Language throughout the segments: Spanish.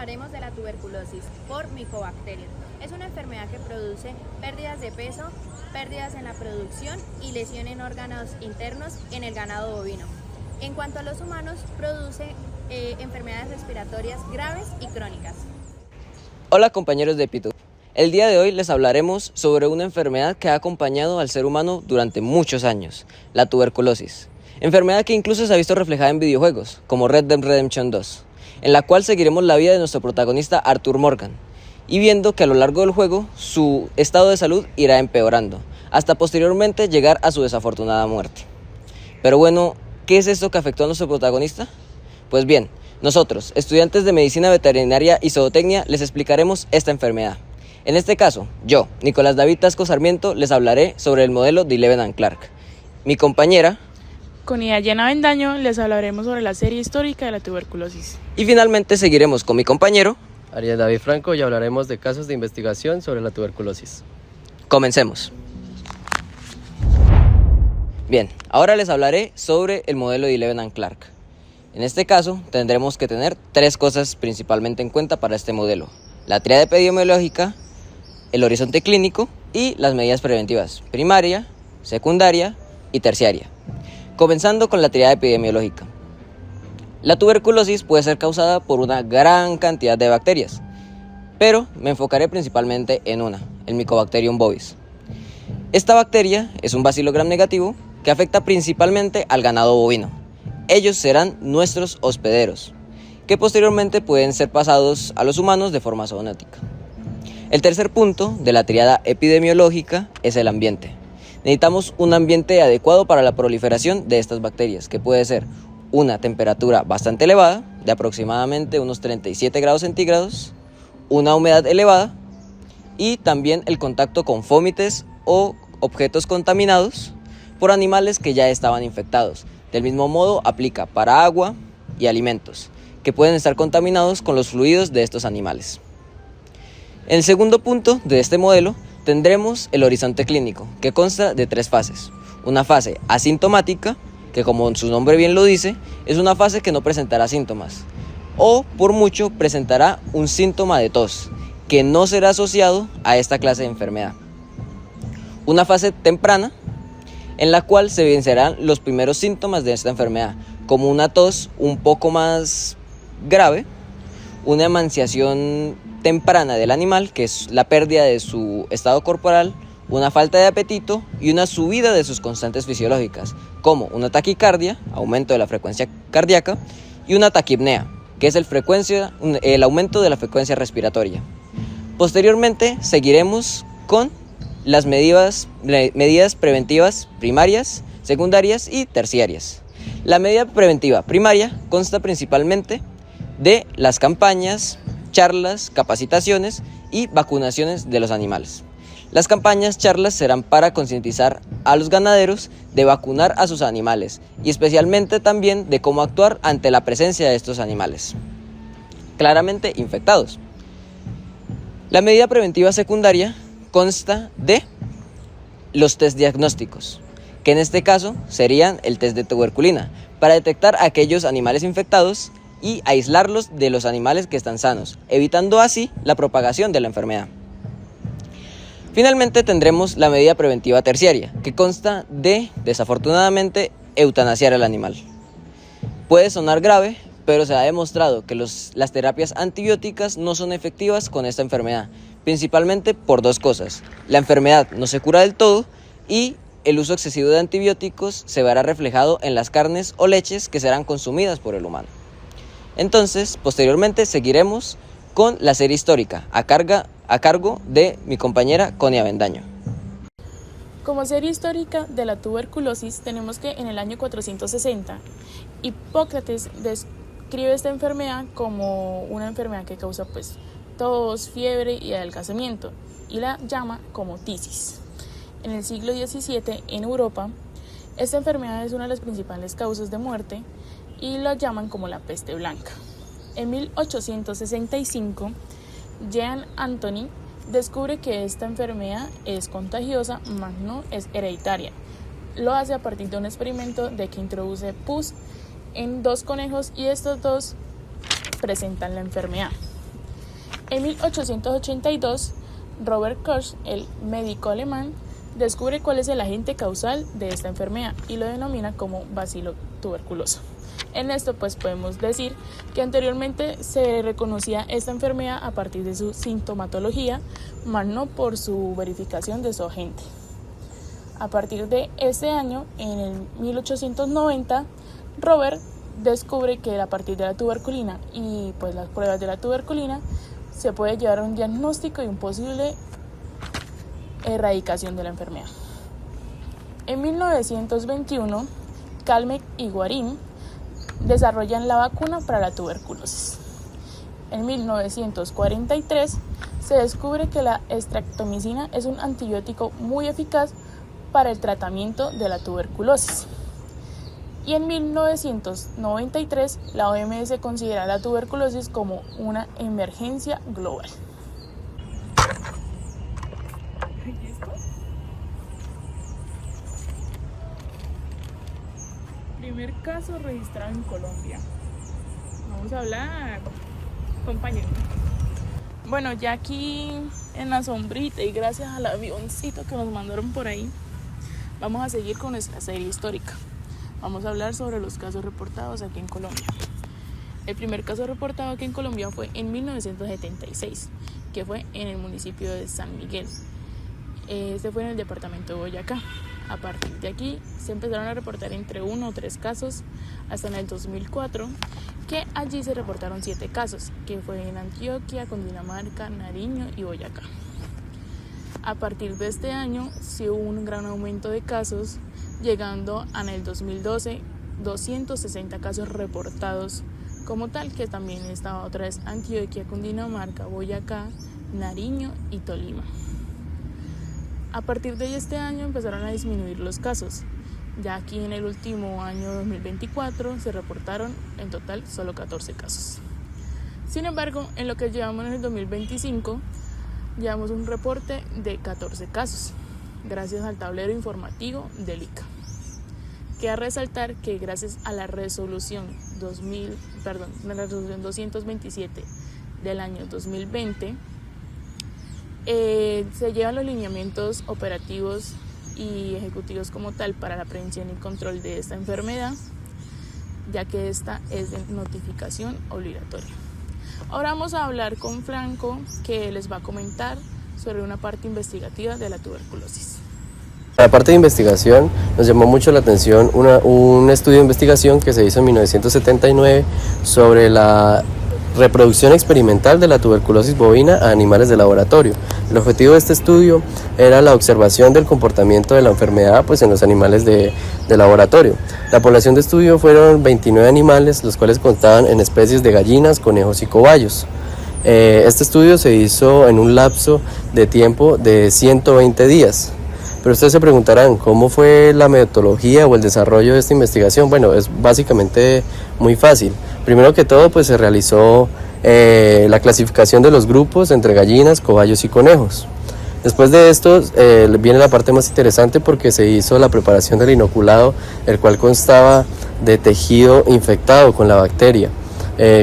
hablaremos de la tuberculosis por Mycobacterium. Es una enfermedad que produce pérdidas de peso, pérdidas en la producción y lesión en órganos internos en el ganado bovino. En cuanto a los humanos, produce enfermedades respiratorias graves y crónicas. Hola compañeros de Pitu. El día de hoy les hablaremos sobre una enfermedad que ha acompañado al ser humano durante muchos años, la tuberculosis. Enfermedad que incluso se ha visto reflejada en videojuegos, como Red Dead Redemption 2, en la cual seguiremos la vida de nuestro protagonista Arthur Morgan, y viendo que a lo largo del juego su estado de salud irá empeorando, hasta posteriormente llegar a su desafortunada muerte. Pero bueno, ¿qué es esto que afectó a nuestro protagonista? Pues bien, nosotros, estudiantes de Medicina Veterinaria y Zootecnia, les explicaremos esta enfermedad. En este caso, yo, Nicolás David Tasco Sarmiento, les hablaré sobre el modelo de Leeuwen and Clark. Mi compañera, con Iayana Avendaño, les hablaremos sobre la serie histórica de la tuberculosis. Y finalmente seguiremos con mi compañero, Ariel David Franco, y hablaremos de casos de investigación sobre la tuberculosis. Comencemos. Bien, ahora les hablaré sobre el modelo de Leeuwen and Clark. En este caso, tendremos que tener tres cosas principalmente en cuenta para este modelo: la tríada epidemiológica, el horizonte clínico y las medidas preventivas primaria, secundaria y terciaria. Comenzando con la tríada epidemiológica. La tuberculosis puede ser causada por una gran cantidad de bacterias, pero me enfocaré principalmente en una, el Mycobacterium bovis. Esta bacteria es un bacilo gram negativo que afecta principalmente al ganado bovino. Ellos serán nuestros hospederos, que posteriormente pueden ser pasados a los humanos de forma zoonótica. El tercer punto de la tríada epidemiológica es el ambiente. Necesitamos un ambiente adecuado para la proliferación de estas bacterias, que puede ser una temperatura bastante elevada, de aproximadamente unos 37 grados centígrados, una humedad elevada y también el contacto con fómites o objetos contaminados por animales que ya estaban infectados. Del mismo modo aplica para agua y alimentos, que pueden estar contaminados con los fluidos de estos animales. En el segundo punto de este modelo tendremos el horizonte clínico, que consta de tres fases. Una fase asintomática, que como su nombre bien lo dice, es una fase que no presentará síntomas, o por mucho presentará un síntoma de tos, que no será asociado a esta clase de enfermedad. Una fase temprana, en la cual se evidenciarán los primeros síntomas de esta enfermedad, como una tos un poco más grave, una emanciación temprana del animal, que es la pérdida de su estado corporal, una falta de apetito y una subida de sus constantes fisiológicas, como una taquicardia, aumento de la frecuencia cardíaca, y una taquipnea, que es el aumento de la frecuencia respiratoria. Posteriormente seguiremos con las medidas preventivas primarias, secundarias y terciarias. La medida preventiva primaria consta principalmente de las campañas, charlas, capacitaciones y vacunaciones de los animales. Las campañas, charlas serán para concientizar a los ganaderos de vacunar a sus animales y especialmente también de cómo actuar ante la presencia de estos animales claramente infectados. La medida preventiva secundaria consta de los test diagnósticos, que en este caso serían el test de tuberculina, para detectar a aquellos animales infectados y aislarlos de los animales que están sanos, evitando así la propagación de la enfermedad. Finalmente tendremos la medida preventiva terciaria, que consta de, desafortunadamente, eutanasiar al animal. Puede sonar grave, pero se ha demostrado que las terapias antibióticas no son efectivas con esta enfermedad, principalmente por dos cosas: la enfermedad no se cura del todo y el uso excesivo de antibióticos se verá reflejado en las carnes o leches que serán consumidas por el humano. Entonces, posteriormente seguiremos con la serie histórica a cargo de mi compañera Conia Avendaño. Como serie histórica de la tuberculosis, tenemos que en el año 460, Hipócrates describe esta enfermedad como una enfermedad que causa tos, fiebre y adelgazamiento, y la llama como tisis. En el siglo XVII, en Europa, esta enfermedad es una de las principales causas de muerte y la llaman como la peste blanca. En 1865, Jean Anthony descubre que esta enfermedad es contagiosa, mas no es hereditaria. Lo hace a partir de un experimento de que introduce pus en 2 conejos y estos 2 presentan la enfermedad. En 1882, Robert Koch, el médico alemán, descubre cuál es el agente causal de esta enfermedad y lo denomina como bacilo tuberculoso. En esto pues podemos decir que anteriormente se reconocía esta enfermedad a partir de su sintomatología, más no por su verificación de su agente. A partir de este año, en el 1890, Robert descubre que a partir de la tuberculina y pues las pruebas de la tuberculina se puede llevar a un diagnóstico y un posible erradicación de la enfermedad. En 1921, Calmette y Guarín desarrollan la vacuna para la tuberculosis. En 1943 se descubre que la estreptomicina es un antibiótico muy eficaz para el tratamiento de la tuberculosis. Y en 1993 la OMS considera la tuberculosis como una emergencia global. Primer caso registrado en Colombia. Vamos a hablar, compañero. Bueno, ya aquí en la sombrita y gracias al avioncito que nos mandaron por ahí, vamos a seguir con nuestra serie histórica. Vamos a hablar sobre los casos reportados aquí en Colombia. El primer caso reportado aquí en Colombia fue en 1976, que fue en el municipio de San Miguel. Este fue en el departamento de Boyacá. A partir de aquí se empezaron a reportar entre 1 o 3 casos hasta en el 2004, que allí se reportaron 7 casos, que fue en Antioquia, Cundinamarca, Nariño y Boyacá. A partir de este año sí hubo un gran aumento de casos, llegando en el 2012 260 casos reportados como tal, que también estaba otra vez Antioquia, Cundinamarca, Boyacá, Nariño y Tolima. A partir de este año empezaron a disminuir los casos. Ya aquí en el último año 2024 se reportaron en total solo 14 casos. Sin embargo, en lo que llevamos en el 2025, llevamos un reporte de 14 casos, gracias al tablero informativo del ICA. Queda resaltar que gracias a la resolución 227 del año 2020, se llevan los lineamientos operativos y ejecutivos como tal para la prevención y control de esta enfermedad, ya que esta es de notificación obligatoria. Ahora vamos a hablar con Franco, que les va a comentar sobre una parte investigativa de la tuberculosis. La parte de investigación nos llamó mucho la atención un estudio de investigación que se hizo en 1979 sobre la reproducción experimental de la tuberculosis bovina a animales de laboratorio. El objetivo de este estudio era la observación del comportamiento de la enfermedad en los animales de laboratorio. La población de estudio fueron 29 animales, los cuales constaban en especies de gallinas, conejos y cobayos. Este estudio se hizo en un lapso de tiempo de 120 días. Pero ustedes se preguntarán, ¿cómo fue la metodología o el desarrollo de esta investigación? Bueno, es básicamente muy fácil. Primero que todo, se realizó la clasificación de los grupos entre gallinas, cobayos y conejos. Después de esto viene la parte más interesante, porque se hizo la preparación del inoculado, el cual constaba de tejido infectado con la bacteria,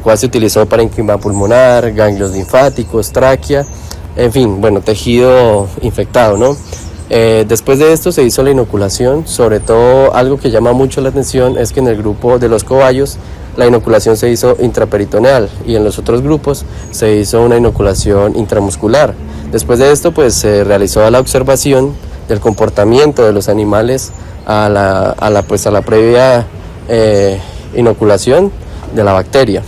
cual se utilizó para inquina pulmonar, ganglios linfáticos, tráquea, en fin, tejido infectado, ¿no? Después de esto se hizo la inoculación. Sobre todo, algo que llama mucho la atención es que en el grupo de los cobayos la inoculación se hizo intraperitoneal y en los otros grupos se hizo una inoculación intramuscular. Después de esto se realizó la observación del comportamiento de los animales a la previa inoculación de la bacteria.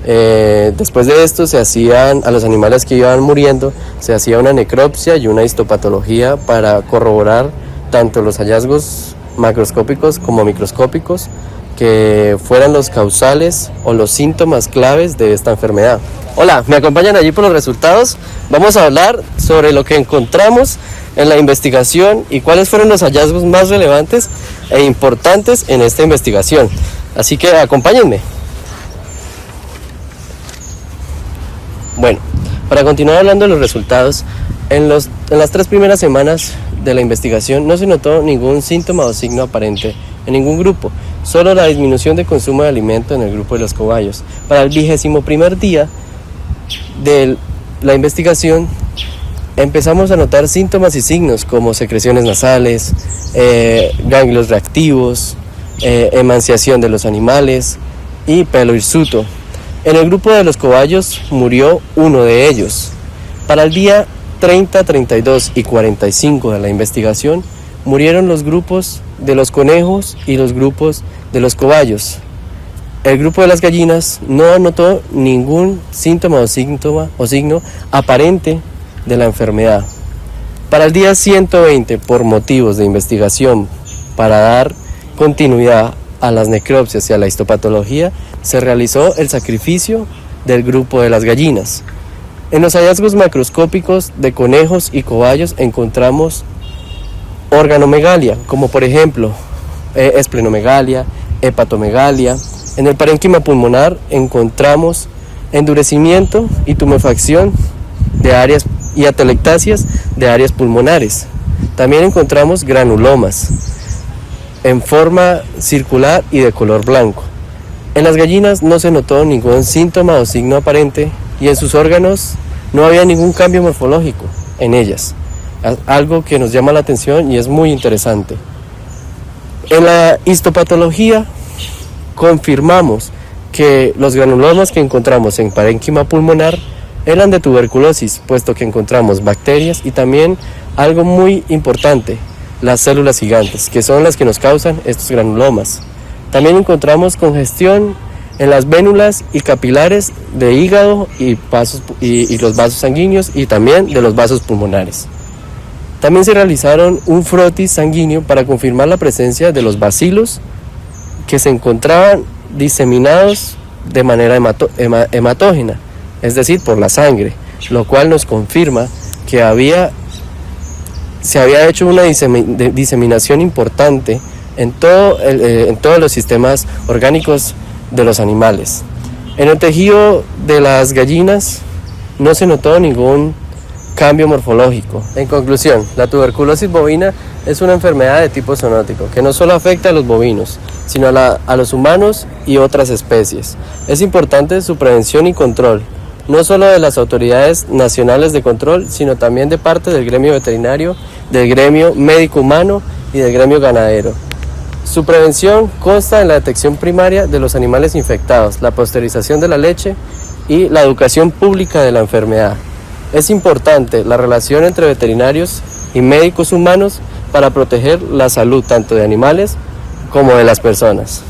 Después de esto a los animales que iban muriendo se hacía una necropsia y una histopatología para corroborar tanto los hallazgos macroscópicos como microscópicos que fueran los causales o los síntomas claves de esta enfermedad. Hola, ¿me acompañan allí por los resultados? Vamos a hablar sobre lo que encontramos en la investigación y cuáles fueron los hallazgos más relevantes e importantes en esta investigación. Así que acompáñenme. Bueno, para continuar hablando de los resultados, en las 3 primeras semanas de la investigación no se notó ningún síntoma o signo aparente en ningún grupo, solo la disminución de consumo de alimento en el grupo de los cobayos. Para el 21º día del la investigación empezamos a notar síntomas y signos como secreciones nasales, ganglios reactivos, emanciación de los animales y pelo hirsuto. En el grupo de los cobayos murió uno de ellos. Para el día 30, 32 y 45 de la investigación murieron los grupos de los conejos y los grupos de los cobayos. El grupo de las gallinas no notó ningún síntoma o signo aparente de la enfermedad. Para el día 120, por motivos de investigación, para dar continuidad a las necropsias y a la histopatología, se realizó el sacrificio del grupo de las gallinas. En los hallazgos macroscópicos de conejos y cobayos encontramos organomegalia, como por ejemplo esplenomegalia, hepatomegalia. En el parénquima pulmonar encontramos endurecimiento y tumefacción de áreas y atelectasias de áreas pulmonares. También encontramos granulomas en forma circular y de color blanco. En las gallinas no se notó ningún síntoma o signo aparente y en sus órganos no había ningún cambio morfológico en ellas, algo que nos llama la atención y es muy interesante. En la histopatología confirmamos que los granulomas que encontramos en parénquima pulmonar eran de tuberculosis, puesto que encontramos bacterias y también algo muy importante, las células gigantes, que son las que nos causan estos granulomas. También encontramos congestión en las vénulas y capilares de hígado y los vasos sanguíneos y también de los vasos pulmonares. También se realizaron un frotis sanguíneo para confirmar la presencia de los bacilos que se encontraban diseminados de manera hematógena, es decir, por la sangre, lo cual nos confirma que se había hecho una diseminación importante en todos los sistemas orgánicos de los animales. En el tejido de las gallinas no se notó ningún cambio morfológico. En conclusión, la tuberculosis bovina es una enfermedad de tipo zoonótico que no solo afecta a los bovinos, sino a los humanos y otras especies. Es importante su prevención y control, no solo de las autoridades nacionales de control, sino también de parte del gremio veterinario, del gremio médico humano y del gremio ganadero. Su prevención consta en la detección primaria de los animales infectados, la pasteurización de la leche y la educación pública de la enfermedad. Es importante la relación entre veterinarios y médicos humanos para proteger la salud tanto de animales como de las personas.